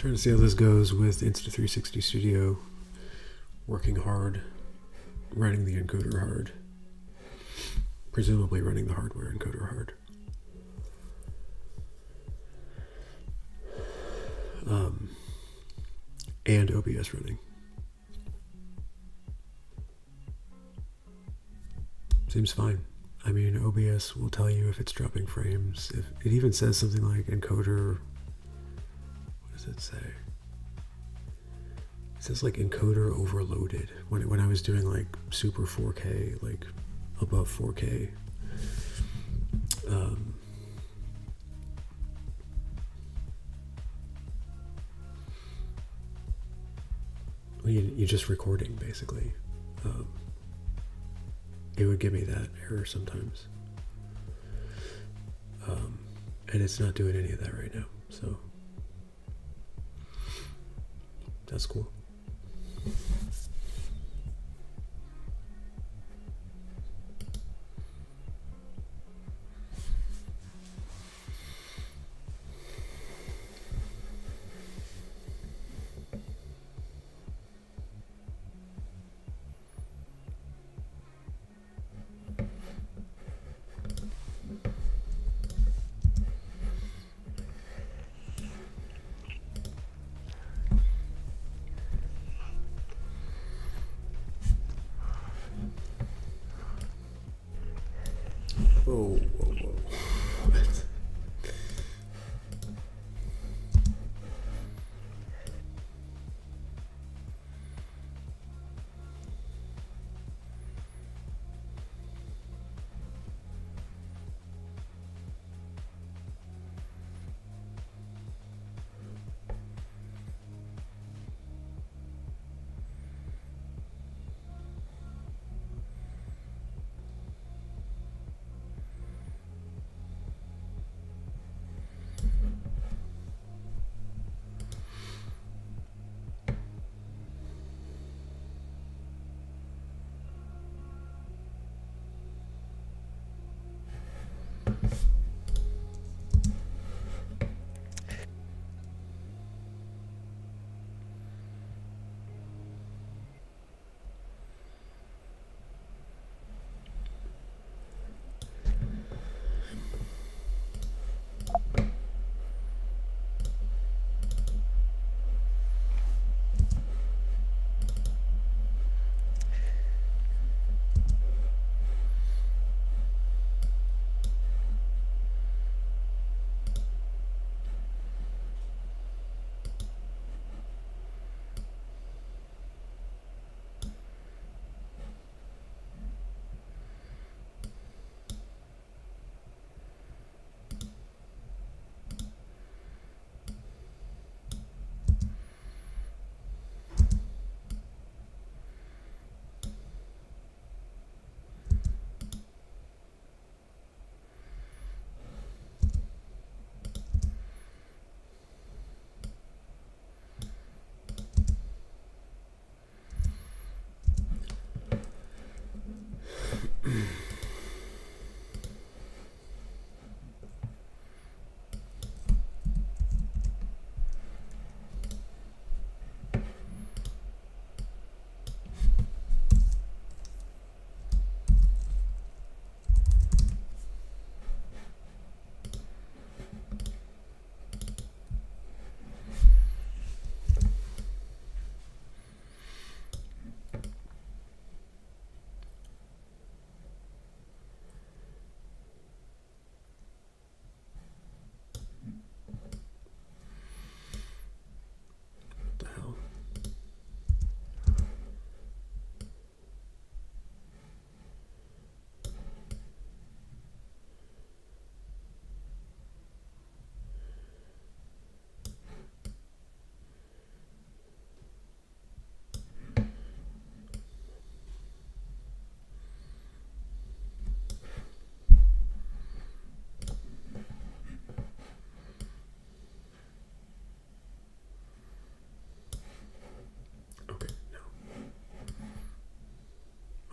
Trying to see how this goes with Insta360 Studio. Working hard, running the encoder hard. Presumably running the hardware encoder hard. And OBS running. Seems fine. I mean, OBS will tell you if it's dropping frames. If it even says something like encoder, what does it say? It says like encoder overloaded. When I was doing like super 4K, like above 4K, you're just recording basically. It would give me that error sometimes. And it's not doing any of that right now, so that's cool. Whoa, whoa, whoa.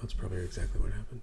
That's probably exactly what happened.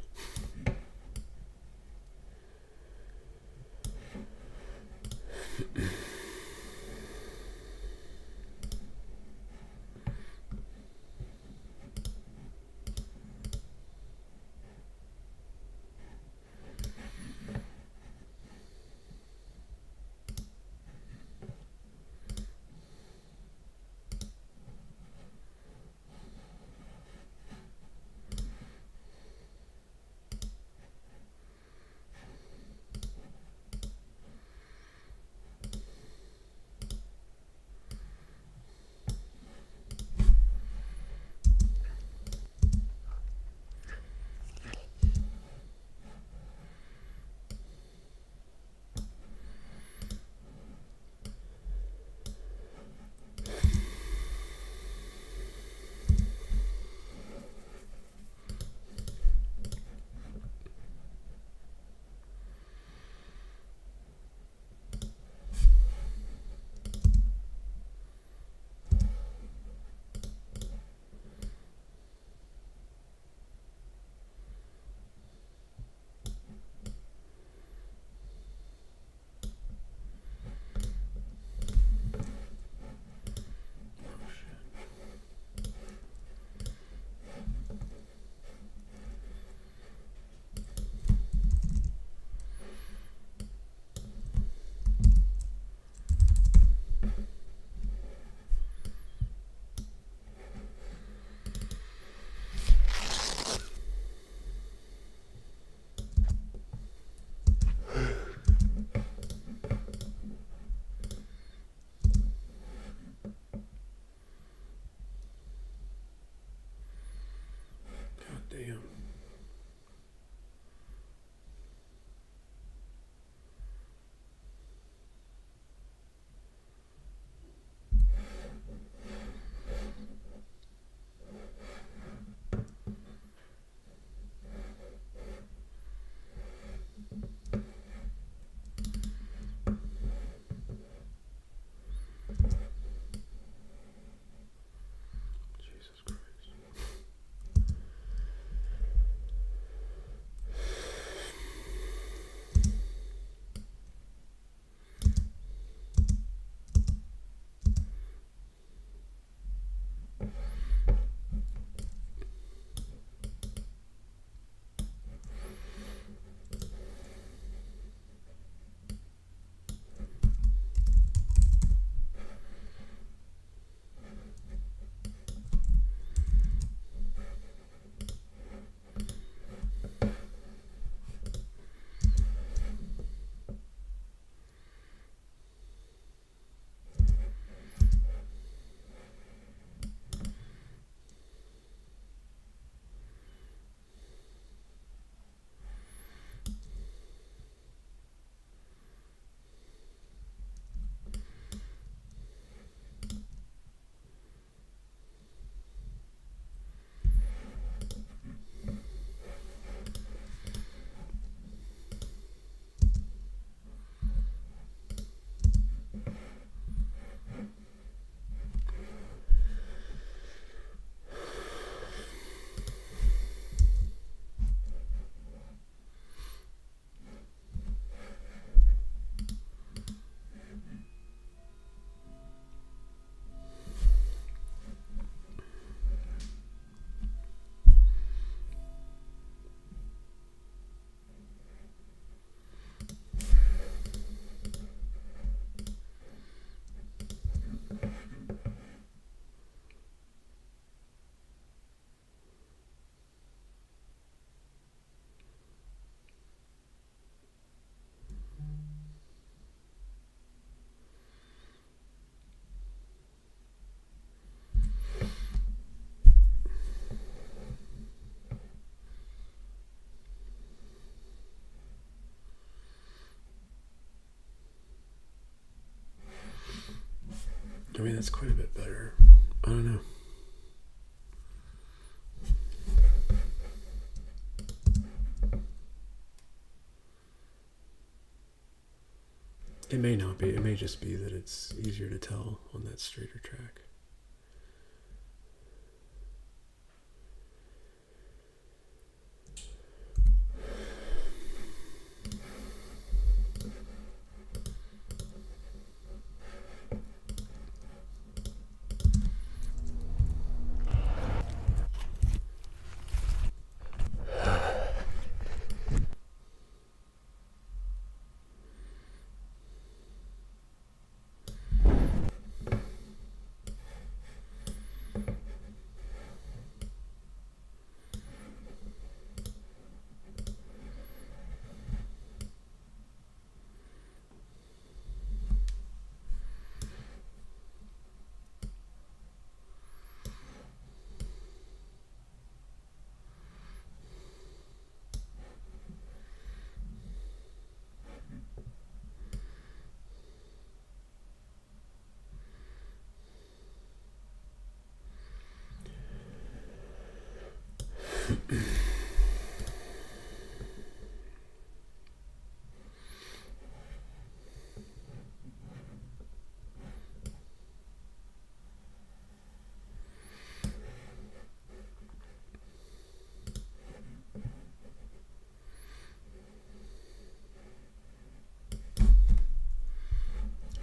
I mean, that's quite a bit better. I don't know. It may not be. It may just be that it's easier to tell on that straighter track.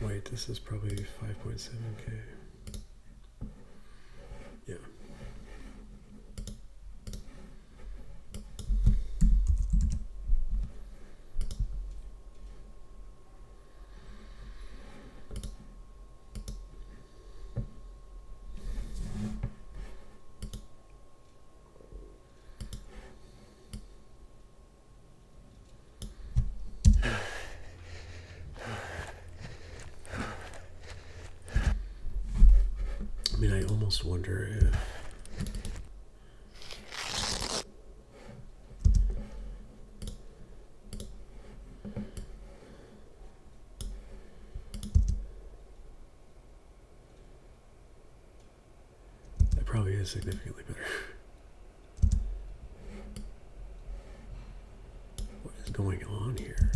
Wait, this is probably 5.7K. Yeah. I mean, I almost wonder if that probably is significantly better. What is going on here?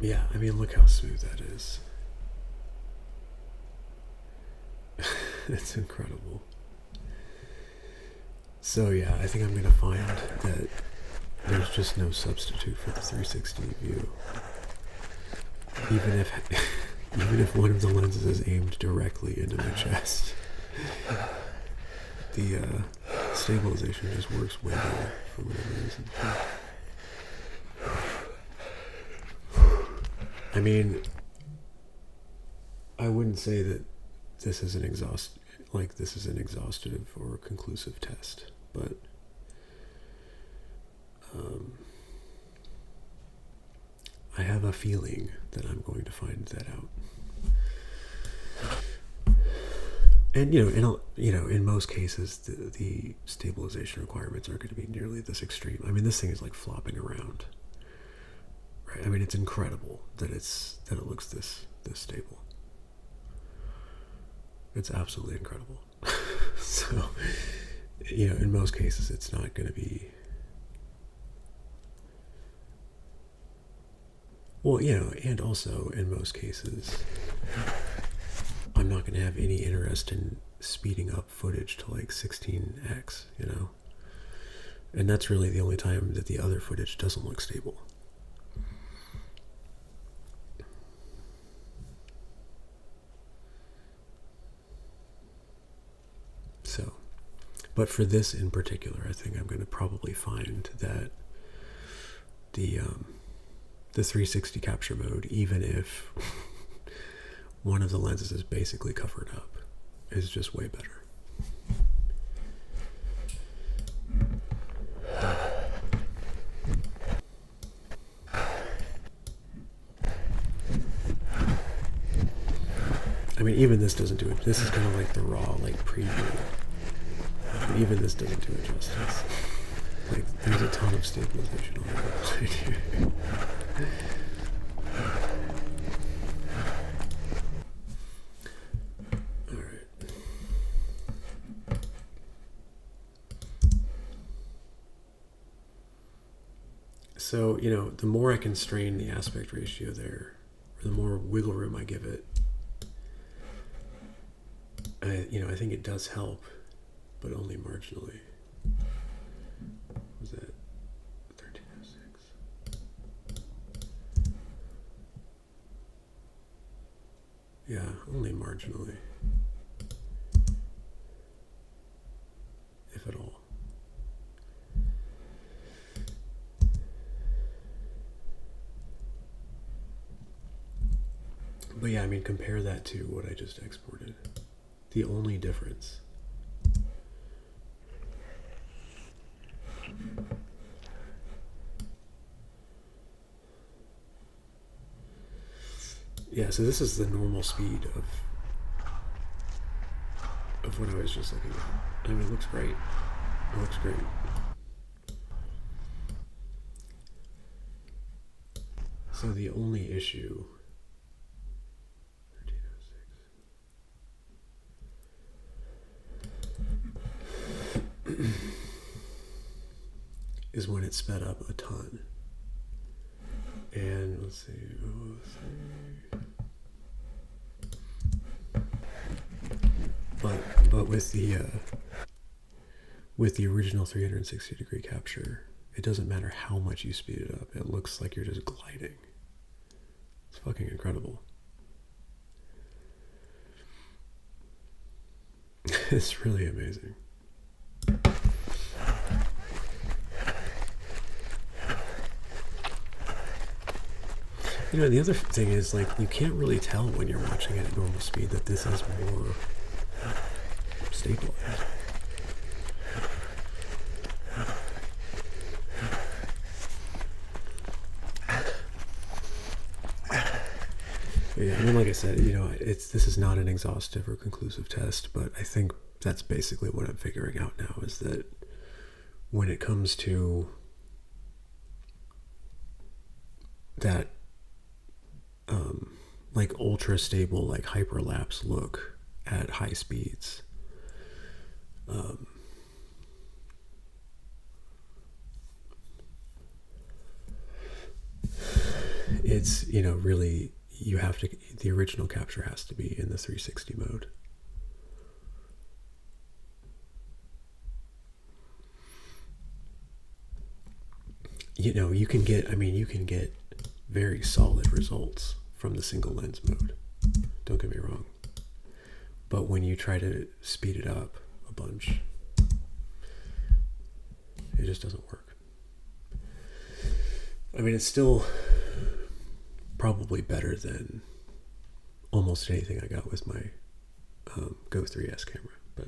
Yeah, I mean, look how smooth that is. It's incredible. So yeah, I think I'm going to find that there's just no substitute for the 360 view. Even if one of the lenses is aimed directly into my chest, the stabilization just works way better for whatever reason. I mean, I wouldn't say that this is an exhaustive or conclusive test, but I have a feeling that I'm going to find that out. And in most cases, the stabilization requirements aren't going to be nearly this extreme. I mean, this thing is like flopping around, right? I mean, it's incredible that it looks this stable. It's absolutely incredible. So, in most cases, it's not going to be. Well, and also in most cases, I'm not going to have any interest in speeding up footage to like 16x, And that's really the only time that the other footage doesn't look stable. So, but for this in particular, I think I'm going to probably find that the 360 capture mode, even if one of the lenses is basically covered up, is just way better. I mean, even this doesn't do it. This is kind of like the raw, preview. But even this doesn't do it justice. There's a ton of stabilization on the website here. So, the more I constrain the aspect ratio there, or the more wiggle room I give it, I think it does help, but only marginally. What was that? 1306. Yeah, only marginally. If at all. But yeah, I mean, compare that to what I just exported. The only difference. Yeah, so this is the normal speed of what I was just looking at. I mean, it looks great. It looks great. So the only issue is when it's sped up a ton. And let's see. But with the original 360 degree capture, it doesn't matter how much you speed it up. It looks like you're just gliding. It's fucking incredible. It's really amazing. The other thing is, you can't really tell when you're watching it at normal speed that this is more stabilized. Yeah, I mean, like I said, this is not an exhaustive or conclusive test, but I think that's basically what I'm figuring out now, is that when it comes to that ultra stable, hyperlapse look at high speeds, it's really, the original capture has to be in the 360 mode. You can get very solid results from the single lens mode. Don't get me wrong. But when you try to speed it up a bunch, it just doesn't work. I mean, it's still probably better than almost anything I got with my Go 3S camera. But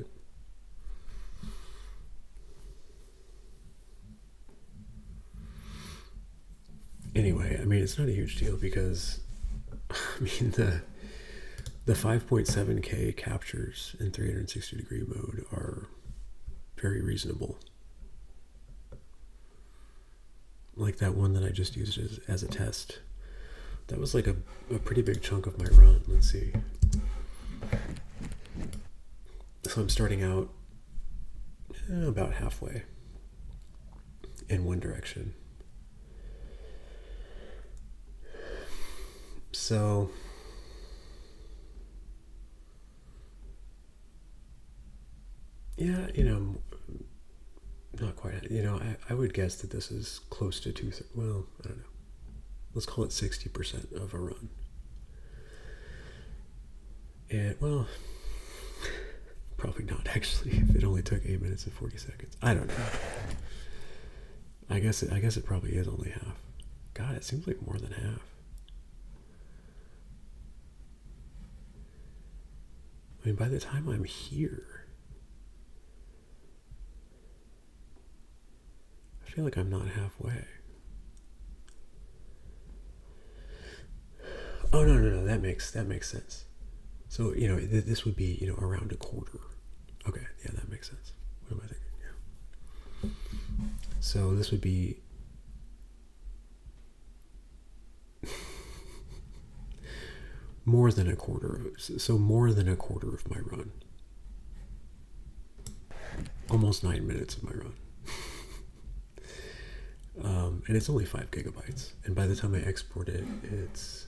anyway, I mean, it's not a huge deal because, I mean, the 5.7K captures in 360 degree mode are very reasonable. Like that one that I just used as a test. That was like a pretty big chunk of my run. Let's see. So I'm starting out about halfway in one direction. So yeah, not quite. I would guess that this is close to well, I don't know. Let's call it 60% of a run. And, well, probably not actually, if it only took 8 minutes and 40 seconds. I don't know. I guess it probably is only half. God, it seems like more than half. I mean, by the time I'm here, I feel like I'm not halfway. Oh, no, that makes sense. So, this would be, around a quarter. Okay, yeah, that makes sense. What am I thinking? Yeah. So this would be more than a quarter. So more than a quarter of my run. Almost 9 minutes of my run. And it's only 5 gigabytes. And by the time I export it, it's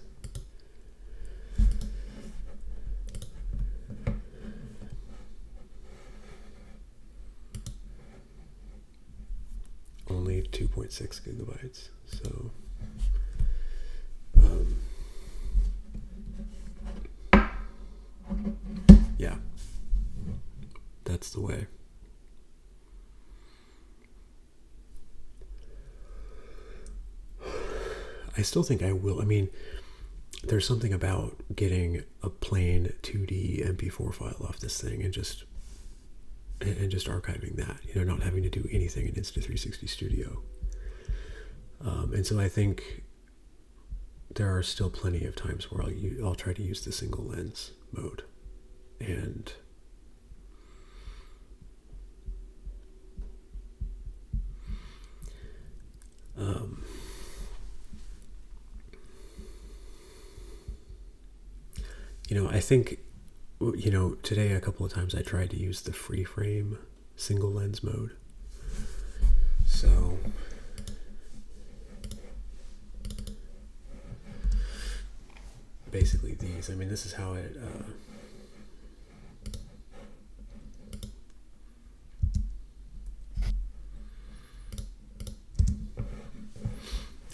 only 2.6 gigabytes. So yeah, that's the way. I still think I will. I mean, there's something about getting a plain 2D MP4 file off this thing and just archiving that, not having to do anything in Insta360 Studio. And so I think there are still plenty of times where I'll try to use the single lens mode. And I think, today a couple of times I tried to use the free frame single lens mode. So basically these, I mean, this is how it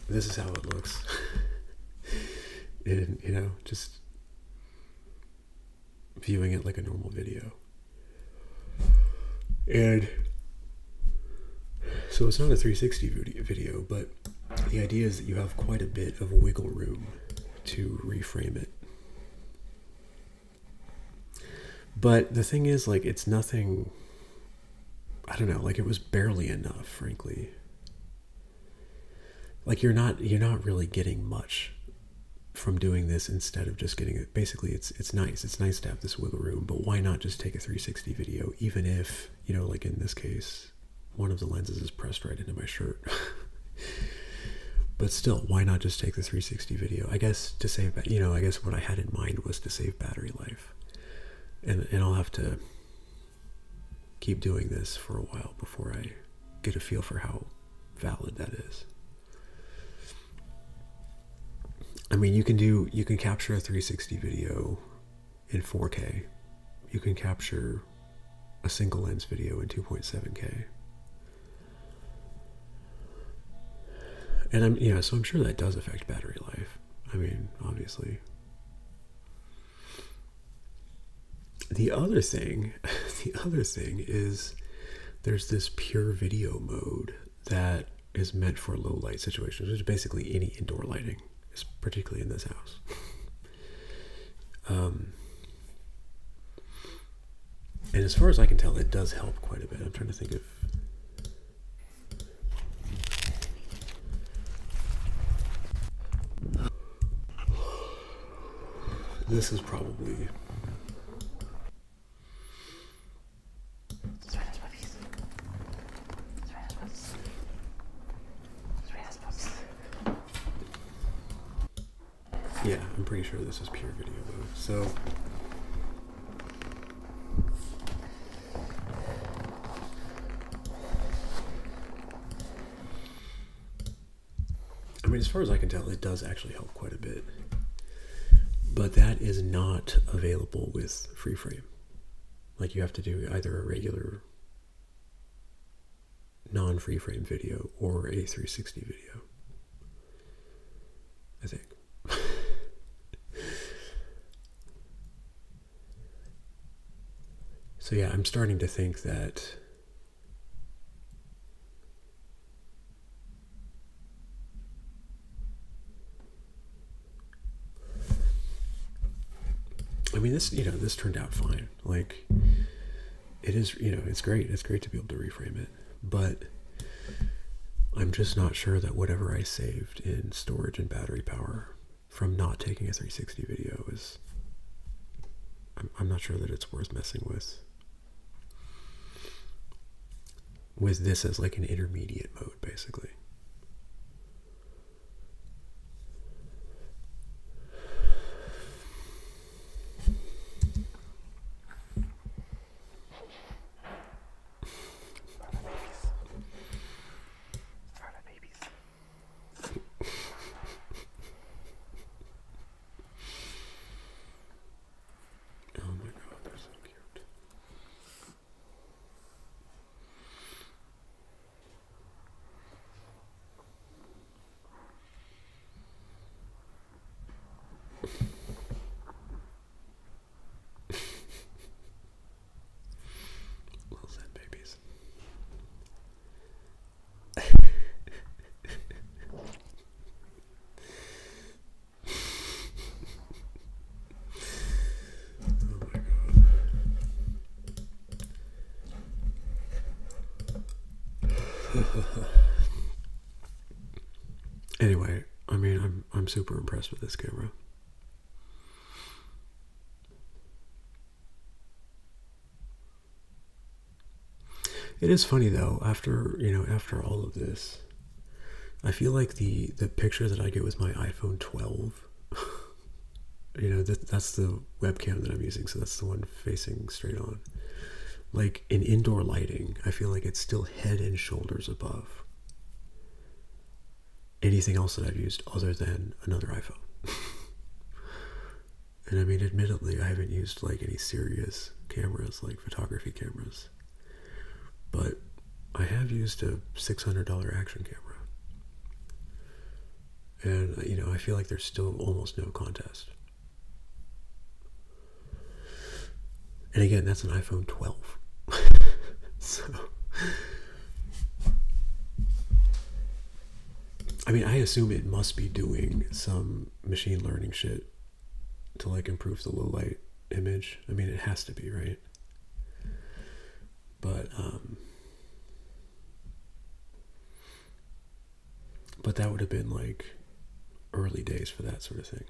this is how it looks. And just viewing it like a normal video. And so it's not a 360 video, but the idea is that you have quite a bit of wiggle room to reframe it. But the thing is, like, it's nothing, I don't know, like it was barely enough, frankly. Like you're not really getting much from doing this instead of just getting it. Basically, it's nice. It's nice to have this wiggle room, but why not just take a 360 video, even if, like in this case, one of the lenses is pressed right into my shirt. But still, why not just take the 360 video? I guess to save, I guess what I had in mind was to save battery life. And I'll have to keep doing this for a while before I get a feel for how valid that is. I mean, you can capture a 360 video in 4K. You can capture a single lens video in 2.7K. And so I'm sure that does affect battery life. I mean, obviously. The other thing is there's this pure video mode that is meant for low light situations, which is basically any indoor lighting, particularly in this house. And as far as I can tell, it does help quite a bit. I'm trying to think of... This is probably... Yeah, I'm pretty sure this is pure video mode. So... I mean, as far as I can tell, it does actually help quite a bit. But that is not available with free frame. Like, you have to do either a regular non-free frame video or a 360 video, I think. So yeah, I'm starting to think that I mean, this turned out fine. Like, it is, it's great. It's great to be able to reframe it. But I'm just not sure that whatever I saved in storage and battery power from not taking a 360 video is... I'm not sure that it's worth messing with. With this as like an intermediate mode, basically. Anyway, I mean, I'm super impressed with this camera. It is funny though, after all of this, I feel like the picture that I get with my iPhone 12, that's the webcam that I'm using, so that's the one facing straight on. Like, in indoor lighting, I feel like it's still head and shoulders above anything else that I've used other than another iPhone. And I mean, admittedly, I haven't used like any serious cameras, like photography cameras, but I have used a $600 action camera. And, I feel like there's still almost no contest. And again, that's an iPhone 12. So, I mean, I assume it must be doing some machine learning shit to like improve the low light image. I mean, it has to be, right? But that would have been like early days for that sort of thing.